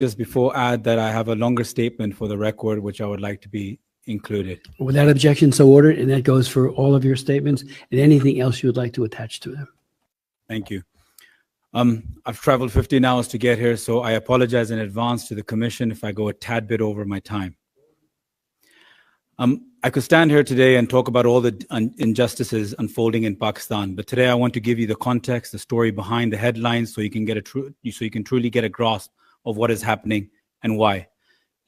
just before add that I have a longer statement for the record, which I would like to be included. Without objection, so ordered, and that goes for all of your statements and anything else you would like to attach to them. Thank you. I've traveled 15 hours to get here, so I apologize in advance to the Commission if I go a tad bit over my time. I could stand here today and talk about all the injustices unfolding in Pakistan, but today I want to give you the context, the story behind the headlines, so you can truly get a grasp of what is happening and why.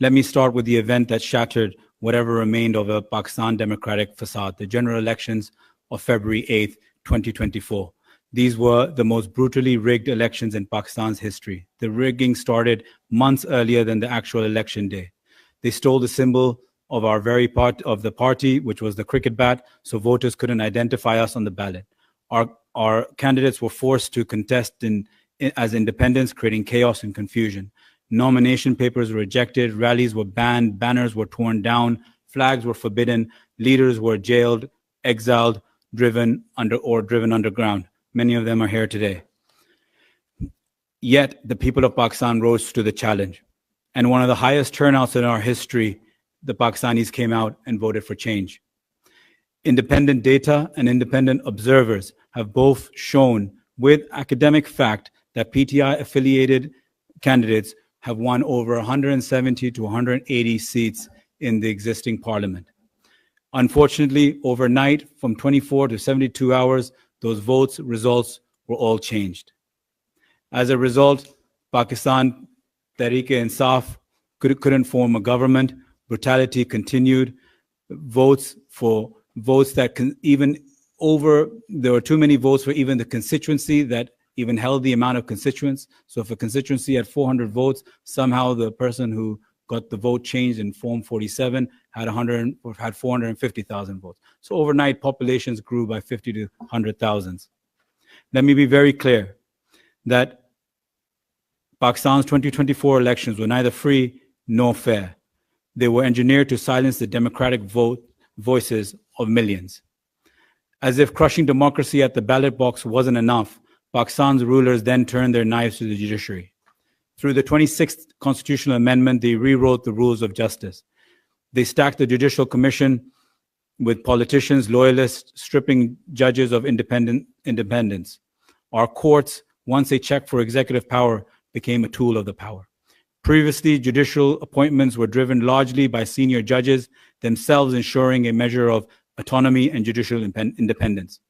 Let me start with the event that shattered whatever remained of a Pakistan democratic facade, the general elections of February 8th, 2024. These were the most brutally rigged elections in Pakistan's history. The rigging started months earlier than the actual election day. They stole the symbol of our very part of the party, which was the cricket bat, so voters couldn't identify us on the ballot. Our candidates were forced to contest as independents, creating chaos and confusion. Nomination papers were rejected, rallies were banned, banners were torn down, flags were forbidden, leaders were jailed, exiled, driven underground. Many of them are here today. Yet the people of Pakistan rose to the challenge. And one of the highest turnouts in our history, the Pakistanis came out and voted for change. Independent data and independent observers have both shown with academic fact that PTI-affiliated candidates have won over 170 to 180 seats in the existing parliament. Unfortunately, overnight, from 24 to 72 hours, those results were all changed. As a result, Pakistan Tehreek-e-Insaf couldn't form a government. Brutality continued. There were too many votes for even the constituency that even held the amount of constituents. So if a constituency had 400 votes, somehow the person who got the vote changed in Form 47 had 450,000 votes. So overnight, populations grew by 50 to 100,000. Let me be very clear that Pakistan's 2024 elections were neither free nor fair. They were engineered to silence the democratic voices of millions. As if crushing democracy at the ballot box wasn't enough, Pakistan's rulers then turned their knives to the judiciary. Through the 26th constitutional amendment, they rewrote the rules of justice. They stacked the Judicial Commission with politicians, loyalists, stripping judges of independence. Our courts, once a check for executive power, became a tool of the power. Previously, judicial appointments were driven largely by senior judges, themselves ensuring a measure of autonomy and judicial independence.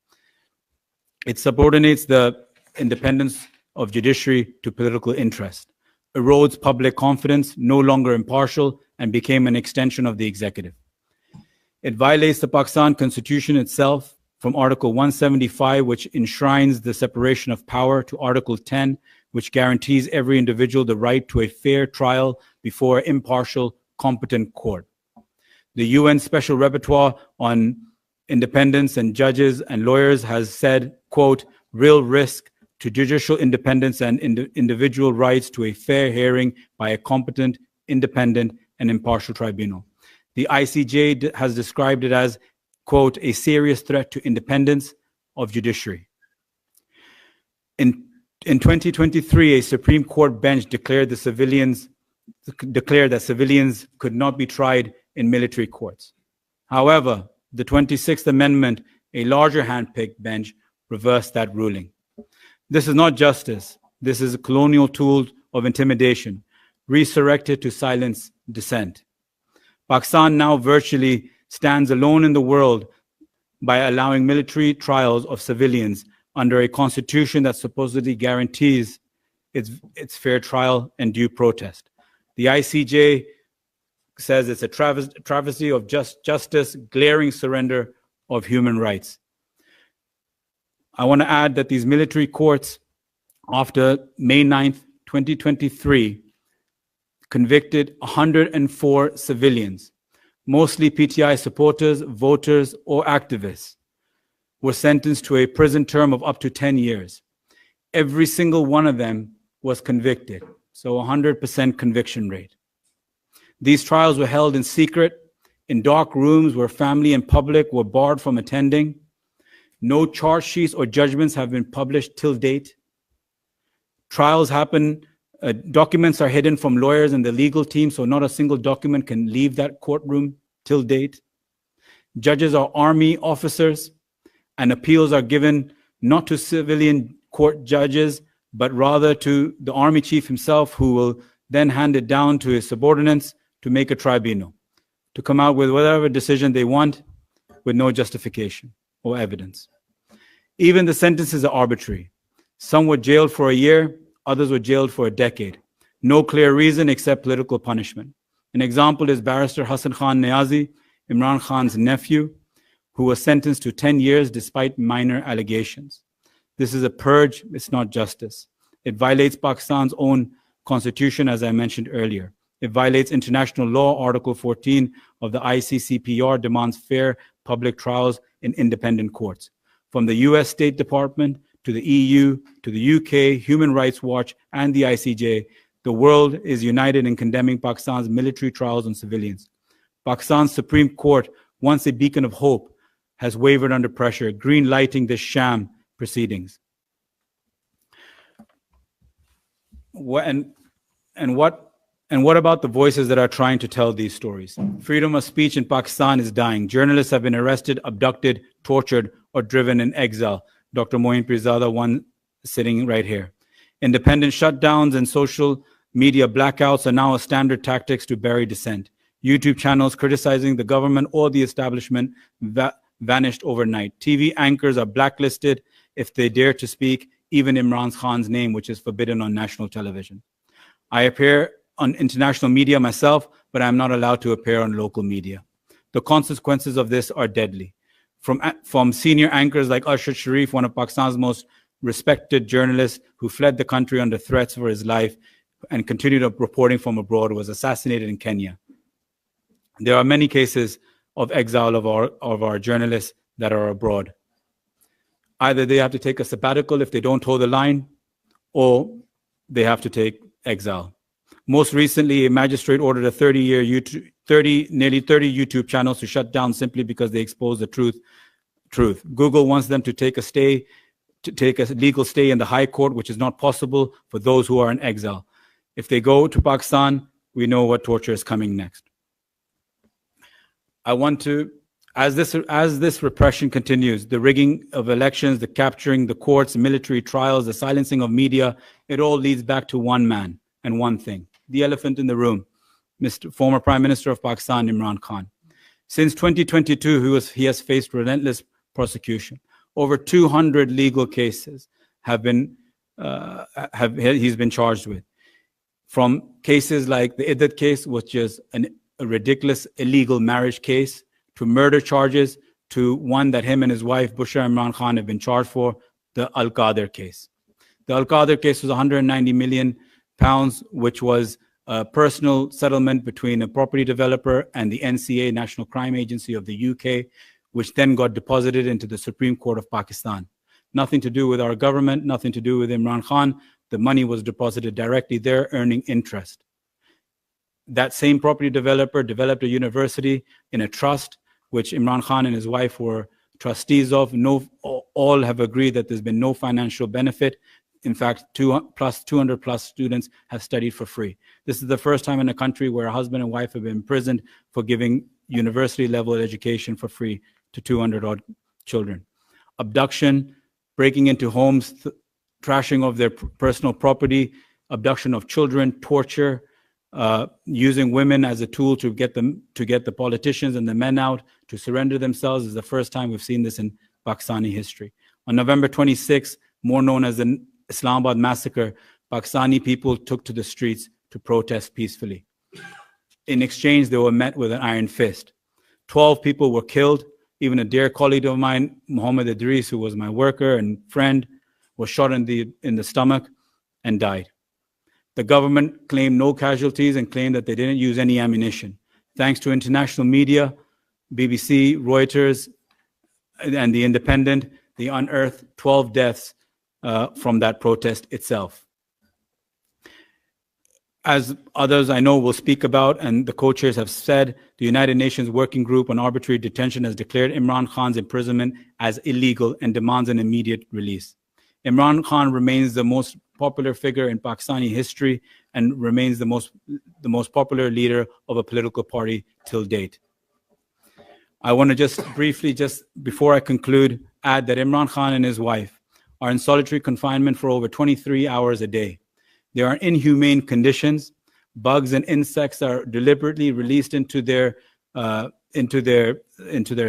It subordinates the independence of judiciary to political interest, erodes public confidence, no longer impartial, and became an extension of the executive. It violates the Pakistan Constitution itself, from Article 175, which enshrines the separation of power, to Article 10, which guarantees every individual the right to a fair trial before an impartial, competent court. The UN Special Rapporteur on Independence and Judges and Lawyers has said, quote, real risk to judicial independence and individual rights to a fair hearing by a competent, independent, and impartial tribunal. The ICJ has described it as, quote, a serious threat to independence of judiciary. In 2023, a Supreme Court bench declared that civilians could not be tried in military courts. However, the 26th Amendment, a larger hand-picked bench, reversed that ruling. This is not justice. This is a colonial tool of intimidation, resurrected to silence dissent. Pakistan now virtually stands alone in the world by allowing military trials of civilians under a constitution that supposedly guarantees its fair trial and due protest. The ICJ says it's a travesty of justice, glaring surrender of human rights. I want to add that these military courts, after May 9th, 2023, convicted 104 civilians, mostly PTI supporters, voters, or activists, were sentenced to a prison term of up to 10 years. Every single one of them was convicted, so 100% conviction rate. These trials were held in secret, in dark rooms where family and public were barred from attending. No charge sheets or judgments have been published till date. Trials happen Documents are hidden from lawyers and the legal team, so not a single document can leave that courtroom till date. Judges are army officers, and appeals are given not to civilian court judges, but rather to the army chief himself, who will then hand it down to his subordinates to make a tribunal, to come out with whatever decision they want with no justification or evidence. Even the sentences are arbitrary. Some were jailed for a year, others were jailed for a decade. No clear reason except political punishment. An example is Barrister Hassan Khan Niazi, Imran Khan's nephew, who was sentenced to 10 years despite minor allegations. This is a purge, it's not justice. It violates Pakistan's own constitution, as I mentioned earlier. It violates international law. Article 14 of the ICCPR demands fair public trials in independent courts. From the US State Department to the EU, to the UK, Human Rights Watch, and the ICJ, the world is united in condemning Pakistan's military trials on civilians. Pakistan's Supreme Court, once a beacon of hope, has wavered under pressure, green-lighting the sham proceedings. And what about the voices that are trying to tell these stories? Freedom of speech in Pakistan is dying. Journalists have been arrested, abducted, tortured, or driven in exile. Dr. Moin Pirzada, one sitting right here. Independent shutdowns and social media blackouts are now a standard tactics to bury dissent. YouTube channels criticizing the government or the establishment vanished overnight. TV anchors are blacklisted if they dare to speak even Imran Khan's name, which is forbidden on national television. I appear on international media myself, but I'm not allowed to appear on local media. The consequences of this are deadly. From senior anchors like Arshad Sharif, one of Pakistan's most respected journalists who fled the country under threats for his life and continued reporting from abroad, was assassinated in Kenya. There are many cases of exile of our journalists that are abroad. Either they have to take a sabbatical if they don't toe the line, or they have to take exile. Most recently, a magistrate ordered nearly 30 YouTube channels to shut down simply because they expose the truth. Google wants them to take a legal stay in the High Court, which is not possible for those who are in exile. If they go to Pakistan, we know what torture is coming next. I want to, as this repression continues, the rigging of elections, the capturing the courts, military trials, the silencing of media, it all leads back to one man and one thing: the elephant in the room, former Prime Minister of Pakistan, Imran Khan. Since 2022, he has faced relentless prosecution. Over 200 legal cases he's been charged with. From cases like the Iddat case, which is a ridiculous illegal marriage case, to murder charges, to one that him and his wife, Bishrah Imran Khan, have been charged for, the Al-Qadr case. The Al-Qadr case was 190 million pounds, which was a personal settlement between a property developer and the NCA, National Crime Agency of the UK, which then got deposited into the Supreme Court of Pakistan. Nothing to do with our government, nothing to do with Imran Khan. The money was deposited directly there, earning interest. That same property developer developed a university in a trust, which Imran Khan and his wife were trustees of. All have agreed that there's been no financial benefit. In fact, 200 plus students have studied for free. This is the first time in a country where a husband and wife have been imprisoned for giving university level education for free to 200 odd children. Abduction, breaking into homes, trashing of their personal property, abduction of children, torture, using women as a tool to get the politicians and the men out to surrender themselves is the first time we've seen this in Pakistani history. On November 26, more known as the Islamabad massacre, Pakistani people took to the streets to protest peacefully. In exchange, they were met with an iron fist. 12 people were killed. Even a dear colleague of mine, Muhammad Idris, who was my worker and friend, was shot in the stomach and died. The government claimed no casualties and claimed that they didn't use any ammunition. Thanks to international media, BBC, Reuters, and The Independent, they unearthed 12 deaths from that protest itself. As others I know will speak about, and the co-chairs have said, the United Nations Working Group on Arbitrary Detention has declared Imran Khan's imprisonment as illegal and demands an immediate release. Imran Khan remains the most popular figure in Pakistani history and remains the most popular leader of a political party till date. I want to just briefly, just before I conclude, add that Imran Khan and his wife are in solitary confinement for over 23 hours a day. They are in inhumane conditions. Bugs and insects are deliberately released into their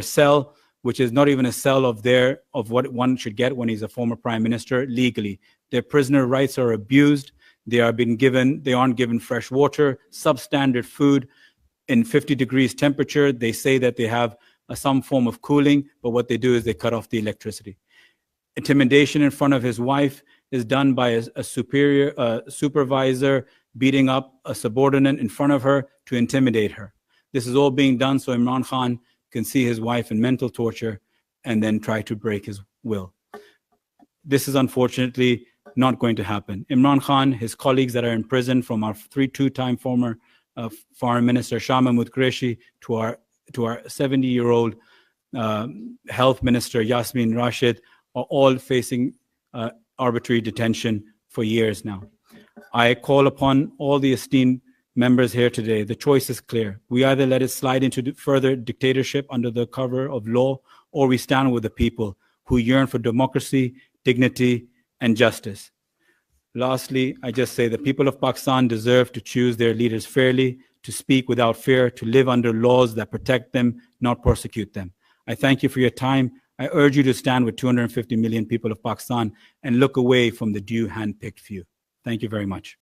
cell, which is not even a cell of what one should get when he's a former prime minister legally. Their prisoner rights are abused. They aren't given fresh water, substandard food in 50 degrees temperature. They say that they have some form of cooling, but what they do is they cut off the electricity. Intimidation in front of his wife is done by a supervisor beating up a subordinate in front of her to intimidate her. This is all being done so Imran Khan can see his wife in mental torture and then try to break his will. This is unfortunately not going to happen. Imran Khan, his colleagues that are in prison, from our two-time former Foreign Minister Shah Mahmood Qureshi to our 70-year-old Health Minister Yasmin Rashid, are all facing arbitrary detention for years now. I call upon all the esteemed members here today. The choice is clear. We either let it slide into further dictatorship under the cover of law, or we stand with the people who yearn for democracy, dignity, and justice. Lastly, I just say the people of Pakistan deserve to choose their leaders fairly, to speak without fear, to live under laws that protect them, not persecute them. I thank you for your time. I urge you to stand with 250 million people of Pakistan and look away from the few hand-picked few. Thank you very much.